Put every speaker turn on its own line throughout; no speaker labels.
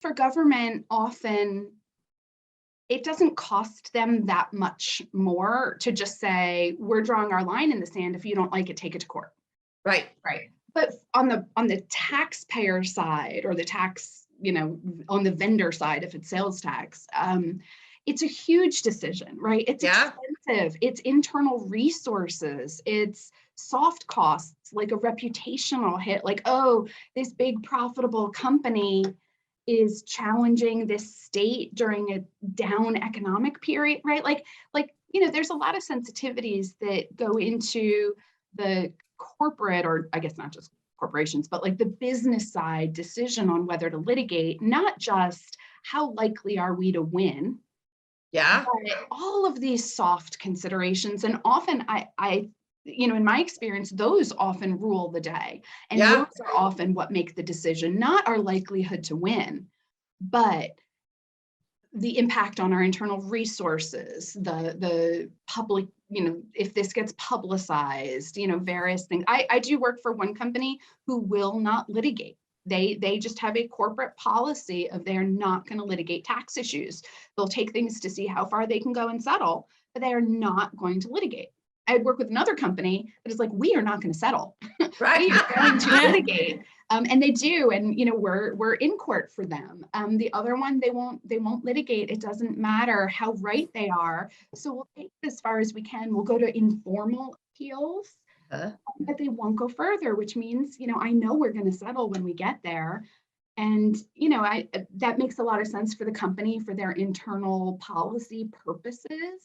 For government, often it doesn't cost them that much more to just say, we're drawing our line in the sand. If you don't like it, take it to court.
Right.
But on the taxpayer side, or the tax, on the vendor side, if it's sales tax, it's a huge decision, right? It's expensive. It's internal resources. It's soft costs, like a reputational hit, like, oh, this big profitable company is challenging this state during a down economic period, right? Like, there's a lot of sensitivities that go into the corporate, or I guess not just corporations, but like the business side decision on whether to litigate, not just how likely are we to win, but all of these soft considerations. And often I in my experience, those often rule the day. And those are often what make the decision, not our likelihood to win, but the impact on our internal resources, the public, if this gets publicized, various things. I do work for one company who will not litigate. They just have a corporate policy of they're not going to litigate tax issues. They'll take things to see how far they can go and settle, but they are not going to litigate. I work with another company that is like, we are not going to settle.
Right.
We are going to litigate. And they do, and we're in court for them. The other one, they won't litigate. It doesn't matter how right they are. So we'll take it as far as we can. We'll go to informal appeals, but they won't go further, which means, I know we're going to settle when we get there. And, that makes a lot of sense for the company, for their internal policy purposes.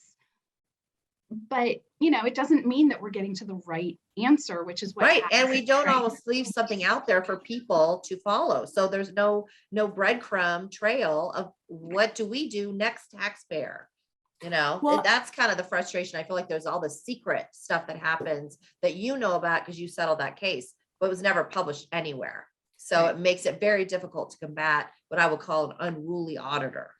But, it doesn't mean that we're getting to the right answer, which is what.
Right. And we don't always leave something out there for people to follow. So there's no breadcrumb trail of what do we do next, taxpayer? Well, that's kind of the frustration. I feel like there's all the secret stuff that happens that about because you settled that case, but it was never published anywhere. So it makes it very difficult to combat what I would call an unruly auditor.